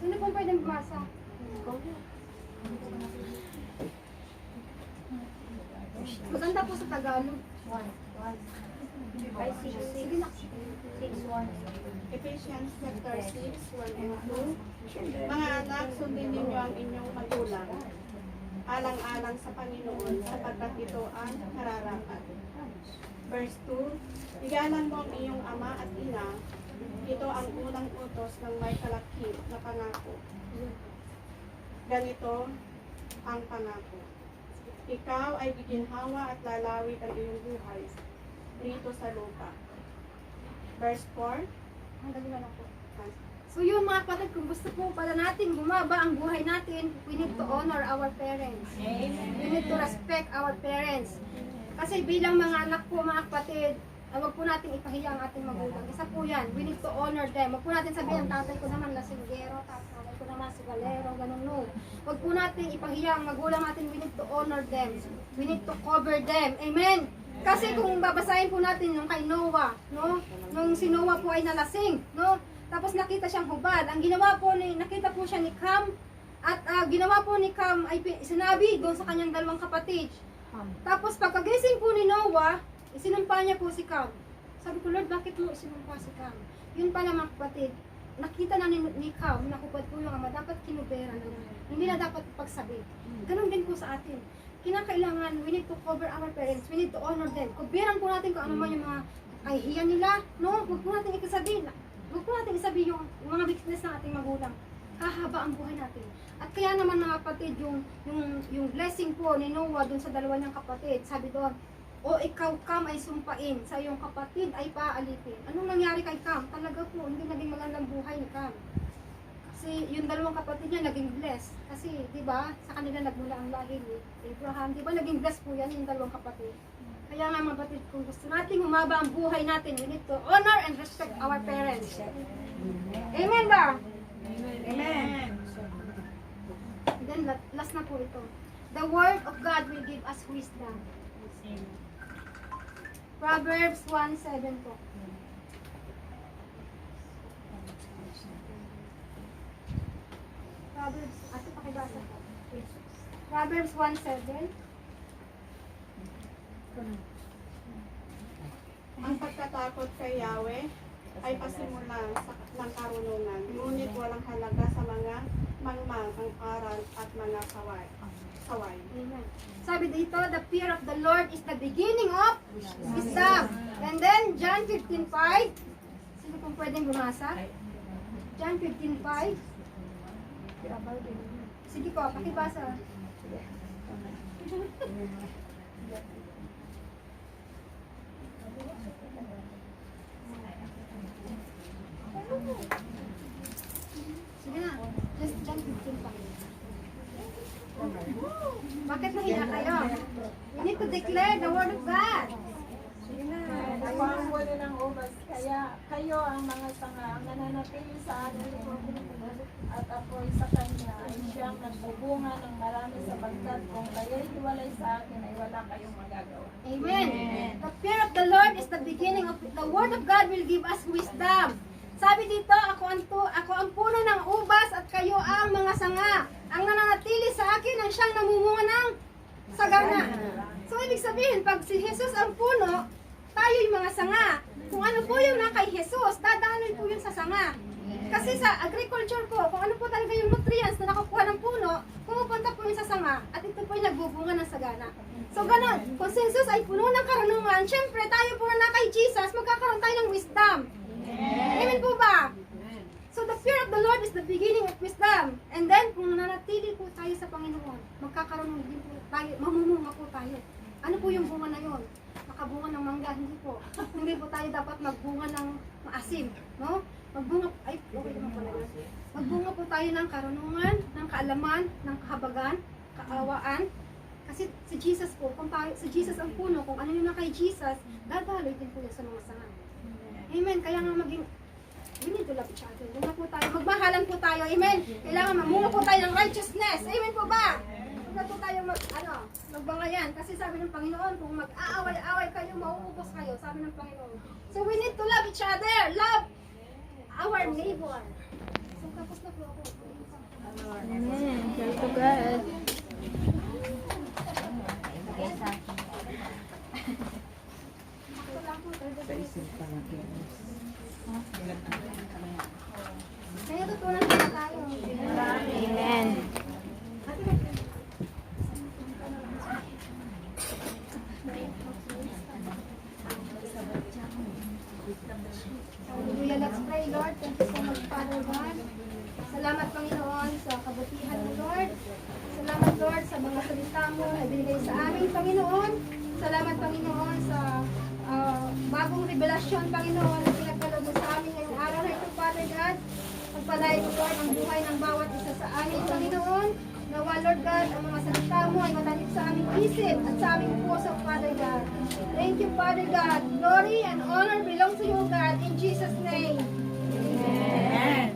Sino pong pwedeng bumasa? Maganda po sa Tagalog. Sige na. Ephesians chapter 6:1 and 2. Mga anak, sundin ninyo ang inyong magulang, alang-alang sa Panginoon, sapagkat ito ang nararapat. Verse 2, igalan mo ang iyong ama at ina, ito ang unang utos ng may kalakip na pangako. Ganito ang pangako. Ikaw ay giginhawa at lalawit ang iyong buhay dito sa lupa. Verse 4, Hanggang na lang po. So yun mga kapatid, kung gusto po pala natin bumaba ang buhay natin, we need to honor our parents. We need to respect our parents. Kasi bilang mga anak po mga kapatid, wag po natin ipahiya ang ating magulang. Isa po yan, we need to honor them. Wag po natin sabihin, tatay ko naman lasinggero, tatay ko naman sigalero, ganun no. Wag po natin ipahiya ang magulang natin, we need to honor them. We need to cover them. Amen? Kasi kung babasahin po natin yung kay Noah, no? Nung si Noah po ay nalasing, no? Tapos nakita siyang hubad. Ang ginawa po nakita po siya ni Cam, at ginawa po ni Cam ay sinabi doon sa kanyang dalawang kapatid. Tapos pagkagising po ni Noah, isinumpa niya po si Cam. Sabi ko, Lord, bakit mo isinumpa si Cam? Yun pala mga kapatid, nakita na ni Cam na hubad po yung ama, dapat kinubera na lang. Hindi na dapat pagsabi. Ganun din po sa atin. Kinakailangan, we need to cover our parents, we need to honor them. Kubiran po natin kung ano man yung mga kahihiyan nila, no? Huwag po natin isabihin, huwag po natin isabihin yung mga weakness ng ating magulang. Hahaba ang buhay natin. At kaya naman mga kapatid, yung blessing po ni Noah dun sa dalawa niyang kapatid, sabi doon, o ikaw Cam ay sumpain, sa iyong kapatid ay paalipin. Anong nangyari kay Cam? Talaga po, hindi naging magandang buhay ni Cam. Kasi yung dalawang kapatid niya naging blessed. Kasi, di ba, sa kanila nagmula ang lahi ni Abraham. Di ba, naging blessed po yan yung dalawang kapatid. Kaya nga mga kapatid, kung gusto natin humaba ang buhay natin, we need to honor and respect our parents. Amen ba? Amen. Then, last na po ito. The word of God will give us wisdom. Proverbs 1:7 po. Proverbs, pakibasa po. Proverbs 1:7. ang pagkatakot kay Yahweh ay pasimulan ng karunungan, ngunit walang halaga sa mga mangmang ang aral at mga saway. Sabi dito, the fear of the Lord is the beginning of wisdom. And then, John 15:5. Sino pong pwedeng bumasa? John 15:5. Sige po, pakibasa. Sige na, just John 15:5. Bakit nahiya kayo? We need to declare the word of God. Ako ang wala ng ubas, kaya kayo ang mga sanga ang nananatili sa akin at ako'y sa kanya ay siyang nagbubunga ng marami sapagkat kung kayo'y hiwalay sa akin ay wala kayong magagawa. Amen. The fear of the Lord is the beginning of the word of God will give us wisdom. Sabi dito, ako ang puno ng ubas at kayo ang mga sanga. Ang nananatili sa akin ang siyang namumunga ng sagana. So, ibig sabihin, pag si Jesus ang puno, tayo yung mga sanga. Kung ano po yung na kay Jesus, dadaanin po yun sa sanga. Kasi sa agriculture po, kung ano po talaga yung nutrients na nakukuha ng puno, pumupunta po yun sa sanga at ito po yung nagbubunga ng sagana. So ganun, kung si Jesus ay puno ng karunungan, syempre tayo po na kay Jesus, magkakaroon tayo ng wisdom. Amen po ba? So the fear of the Lord is the beginning of wisdom. And then, kung nanatili po tayo sa Panginoon, magkakaroon din po tayo, mamumunga po tayo. Ano po yung bunga na yun? Makabunga ng mangga, hindi po. Hindi po tayo dapat magbunga ng maasim, no? Magbunga, ay, okay naman pala yun. Magbunga po tayo ng karunungan, ng kaalaman, ng kahabagan, kaawaan. Kasi si Jesus po, kung si Jesus ang puno, kung ano yung na kay Jesus, dadaloy din po yun sa mga sanga. Amen. Kaya nga maging, we need to love each other. Bunga po tayo, magmahalan po tayo. Amen. Kailangan mamunga po tayo ng righteousness. Amen po ba? Huwag po tayo magbangayan. Kasi sabi ng Panginoon, kung mag-aaway-aaway kayo, mauubos kayo. Sabi ng Panginoon. So we need to love each other. Love our neighbor. So tapos na po ako. Amen. Pray to God. Kaya tutunan na tayo. Amen. Hallelujah. Let's pray, Lord. Thank you so much, Father God. Salamat, Panginoon, sa kabutihan mo, Lord. Salamat, Lord, sa mga salita mo na binigay sa amin, Panginoon. Salamat, Panginoon, sa bagong revelasyon, Panginoon, na pinagkaloob mo sa amin ngayong araw na ito, Father God. Pagpalain mo, Lord, ang buhay ng bawat isa sa amin, Panginoon. Nawa, Lord God, ang mga salita mo ay matanip sa aming isip at sa aming puso, Father God. Thank you, Father God. Glory and honor belong to you, God, in Jesus' name. Amen.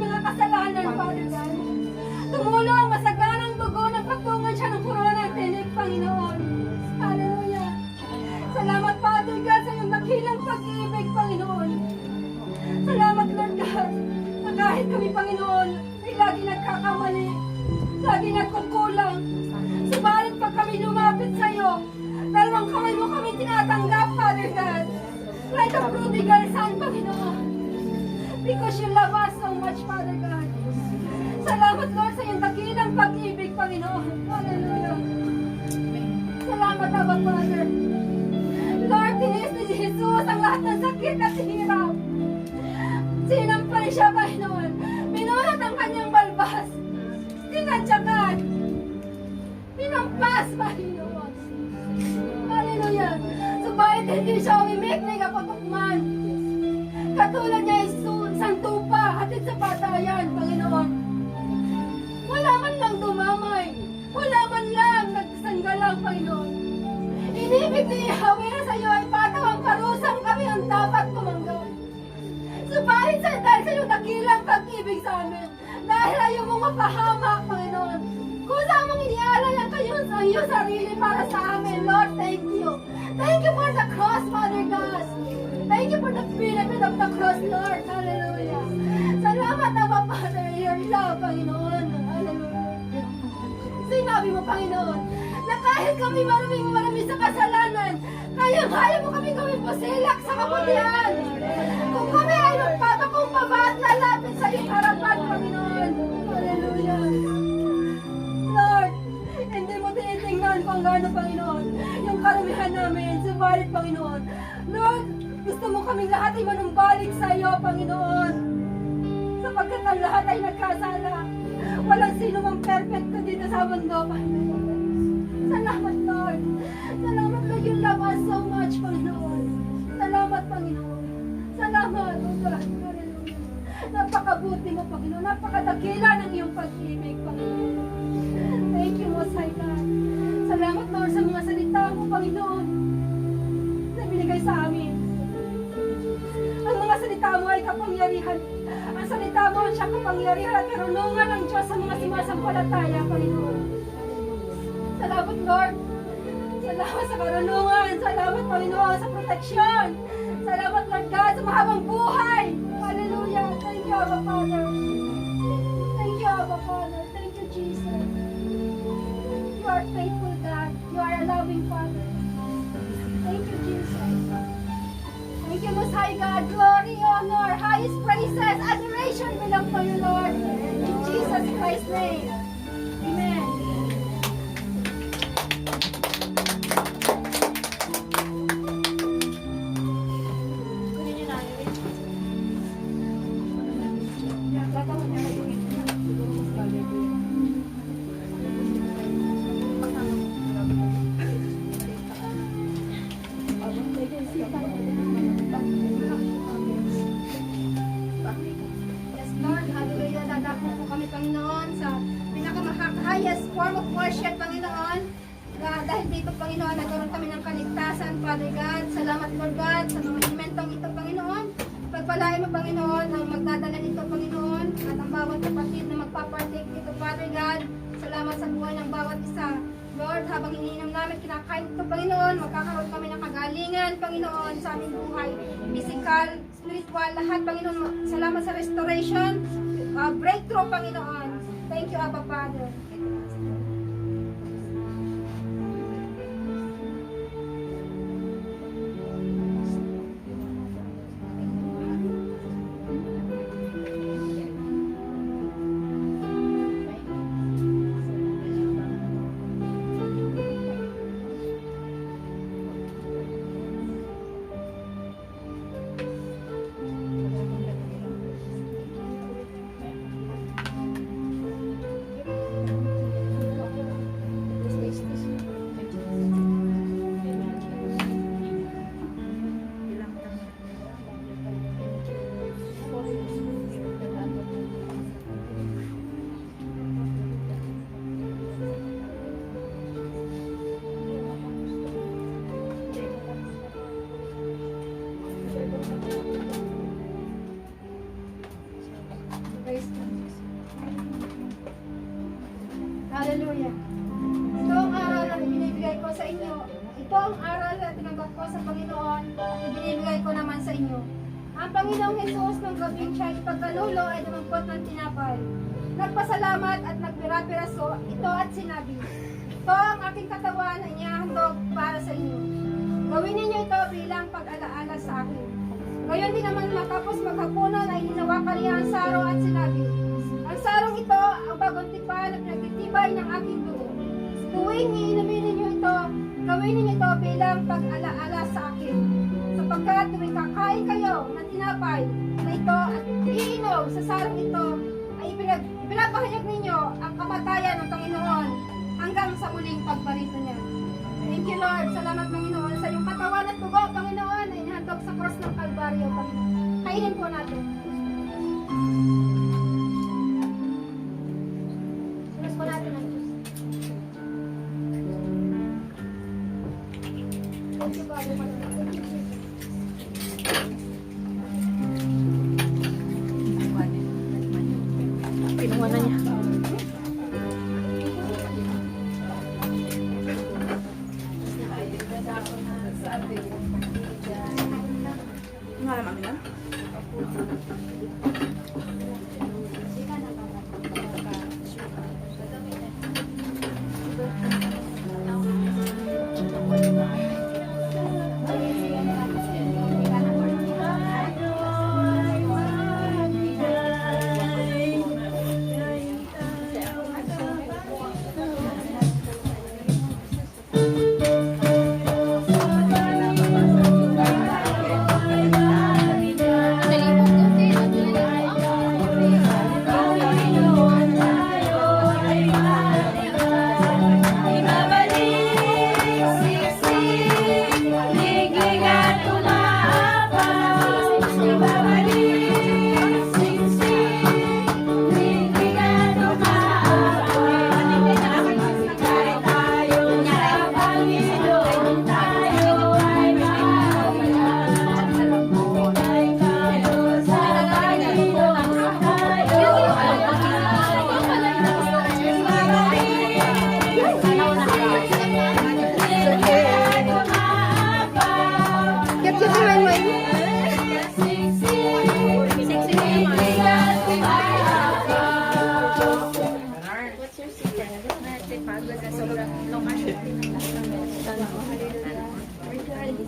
kanyang mga kasalanan, Father God. Tumulo ang masaganang dugo na patungan siya ng corona at tinik, Panginoon. Hallelujah. Salamat, Father God, sa iyong dakilang pag-ibig, Panginoon. Salamat, Lord God, na kahit kami, Panginoon, ay lagi nagkakamali, lagi nagkukulang. Subalit pag kami lumapit sa iyo, dalawang kamay mo kami tinatanggap, Father God. Like a prodigal son, Panginoon. Because you love us so much, Father God. Salamat, Lord, sa iyong dakilang pag-ibig, Panginoon. Hallelujah. Salamat, Abba, Father. Lord, tinis ni Jesus ang lahat ng sakit at hirap. Sinampal siya, Panginoon. Binuhat ang kanyang balbas. Tinatsakan. Pinampas, Panginoon. Hallelujah. Subalit hindi siya umimik na kapatukman. Katulad niya isang tupa, hatid sa patayan, Panginoon. Wala man lang dumamay. Wala man lang nagsanggalang, Panginoon. Inibig ni Yahweh na sa iyo ay pataw ang parusang kami ang dapat tumanggap. Subalit sa dahil sa iyong dakilang pag-ibig sa amin, dahil ayaw mong mapahamak, Panginoon. Kung saan mong inialay ang iyong sarili para sa amin, Lord, thank you. Thank you for the cross, Father God. Thank you for the benefit of the cross, Lord. Hallelujah. Salamat, Abba, Father, your love, Panginoon. Hallelujah. Sinabi mo, Panginoon, na kahit kami marami sa kasalanan, kaya mo kami gawing pasilak sa kabutihan. Kung kami ay magpapakumbaba at lalapit sa iyong harapan, Panginoon. Hallelujah. Lord, hindi mo tinitingnan kung gaano, Panginoon, yung karamihan namin. Subalit, Panginoon. Lord, gusto mo kaming lahat ay manumbalik sa iyo, Panginoon. Sapagkat ang lahat ay nagkasala. Walang sino mang perfecto dito sa mundo, Panginoon. Salamat, Lord. Salamat, Lord. You love us so much, Panginoon. Salamat, Panginoon. Salamat, O God. Hallelujah. Napakabuti mo, Panginoon. Napakadakila ng iyong pag-ibig, Panginoon. Thank you, Most High God. Salamat, Lord, sa mga salita mo, Panginoon, na binigay sa amin. Ang mga salita mo ay kapangyarihan. Ang salita mo ay siyang kapangyarihan at karunungan ng Diyos sa mga sumasampalataya, Panginoon. Salamat, Lord. Salamat sa karunungan. Salamat, Panginoon, sa proteksyon. Salamat, Lord God, sa mahabang buhay. Hallelujah. Thank you, Abba, Father. Thank you, Abba, Father. Thank you, Jesus. You are faithful, God. You are a loving Father. Thank you, Jesus. Thank you, Most High God. Glory, honor, highest praises, adoration belong to you, Lord. In Jesus Christ's name. Amen. Yes, Lord, hallelujah. Dadako po kami, Panginoon, sa pinaka-highest form of worship, Panginoon. Dahil dito, Panginoon, nagkaroon kami ng kaligtasan, Father God. Salamat, Lord God, sa mga elementong ito, Panginoon. Pagpalain mo, Panginoon, ang magdadala nito, Panginoon, at ang bawat kapatid na magpapartake dito, Father God. Salamat sa buhay ng bawat isa. Lord, habang iniinom namin, kinakain ito, Panginoon, magkakaroon kami ng kagalingan, Panginoon, sa aming buhay. Physical, spiritual, lahat, Panginoon. Salamat sa restoration, breakthrough, Panginoon. Thank you, Abba, Father. Hallelujah. Ito ang aral na binibigay ko sa inyo. Ito ang aral na tinanggap ko sa Panginoon at ibinibigay ko naman sa inyo. Ang Panginoong Jesus nung gabing siya ipagkalulo ay dumagpot ng tinapay. Nagpasalamat at nagpira-piraso ito at sinabi, ito ang aking katawan na inihahandog para sa inyo. Gawin ninyo ito bilang pag-alaala sa akin. Ngayon din naman matapos maghapunan ay hinawakan niya ang sarong at sinabi, ang sarong ito ang bagong tipan at nagtitibay ng aking dugo. Tuwing iinumin ninyo ito, gawin ninyo ito bilang pag-alaala sa akin. Sapagkat tuwing kakain kayo ng tinapay na ito at iinom sa sarong ito, ay pinapahayag ninyo ang kamatayan ng Panginoon hanggang sa muling pagbarito niya. Thank you, Lord. Salamat, Panginoon, sa iyong katawan at dugo, Panginoon, na inihandog sa cross ng Kalbaryo, Panginoon. Kainin po natin. Tulos po natin ang Diyos. Thank you, Father. Thank you, Jesus. Pinuha na niya. Nga naman yan.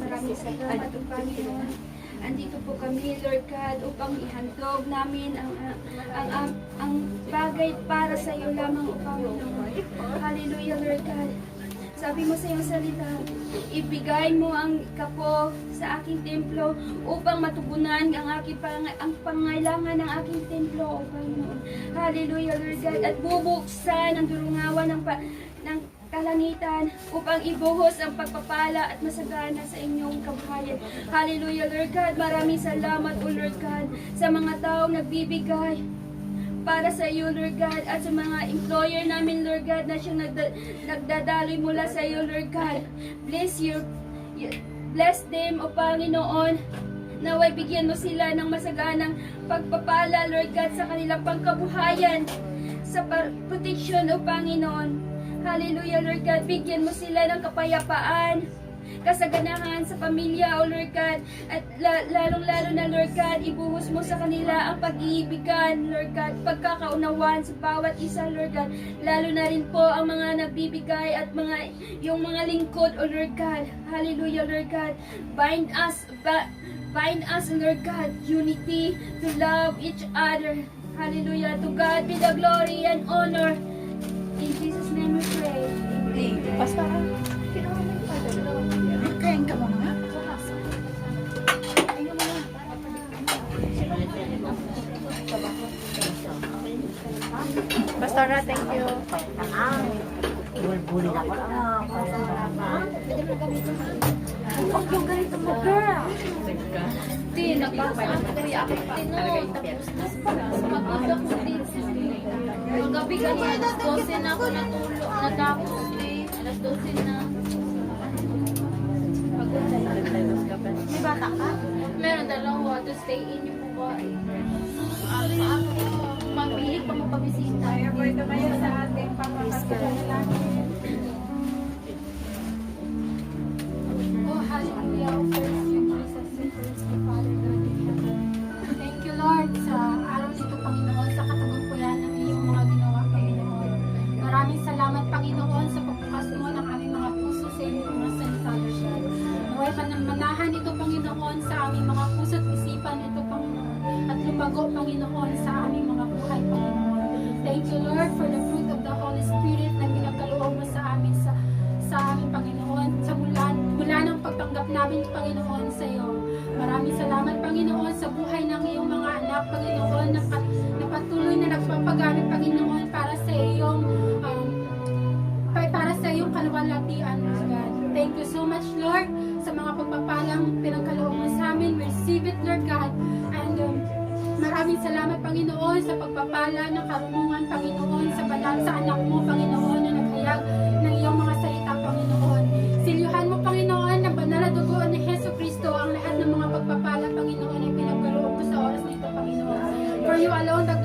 Maraming salamat po, Panginoon. Andito po kami, Lord God, upang ihandog namin ang bagay para sa iyo lamang, O Panginoon. Hallelujah, Lord God. Sabi mo sa iyong salita, ibigay mo ang kapo sa aking templo upang matugunan ang pangailangan ng aking templo, O Panginoon. Hallelujah, Lord God. At bubuksan ang durungawan ng kalangitan upang ibuhos ang pagpapala at masagana sa inyong kabuhayan. Hallelujah, Lord God. Maraming salamat, O Lord God, sa mga taong nagbibigay para sa iyo, Lord God, at sa mga employer namin, Lord God, na siyang nagdadaloy mula sa iyo, Lord God. Bless them, O Panginoon. Naway bigyan mo sila ng masaganang pagpapala, Lord God, sa kanilang pangkabuhayan, sa protection, O Panginoon. Hallelujah, Lord God. Bigyan mo sila ng kapayapaan, kasaganahan sa pamilya, O Lord God. At lalong-lalo na, Lord God, ibuhos mo sa kanila ang pag-iibigan, Lord God, pagkakaunawaan sa bawat isa, Lord God. Lalo na rin po ang mga nagbibigay at yung mga lingkod, O Lord God. Hallelujah, Lord God. Bind us, Lord God, unity to love each other. Hallelujah. To God be the glory and honor. In Jesus' name we pray. Amen. Basta ka. Kain ka muna. Pastora, thank you. Huwag yung ganito mo, girl. Di, nagpapaan ko yung aking Pinoy. Tapos mag-usap ko din. Magabi ka niya, alas 12 na ako natulog. Natapos alas 12 na. May bata ka? Meron dalawa to stay in yung babae. Mamili pa mapabisita. Kaya po ito kayo sa ating pangkakasal. Thank you, Lord, for the fruit of the Holy Spirit na pinagkaloob mo sa amin, sa aming Panginoon, sa mula ng pagtanggap namin, Panginoon, sa iyo. Maraming salamat, Panginoon, sa buhay ng iyong mga anak, Panginoon, na patuloy na nagpapagamit, Panginoon, para sa iyong kaluwalhatian, God. Thank you so much, Lord, sa mga pagpapalang pinagkaloob mo sa amin. Receive it, Lord God. And maraming salamat, Panginoon, sa pagpapala ng karunungan, Panginoon, sa anak mo, Panginoon, na naghayag ng iyong mga salita, Panginoon. Silyuhan mo, Panginoon, na banal na dugo ni Hesus Kristo ang lahat ng mga pagpapala, Panginoon, ay pinagkaloob mo sa oras na ito, Panginoon. For you alone, the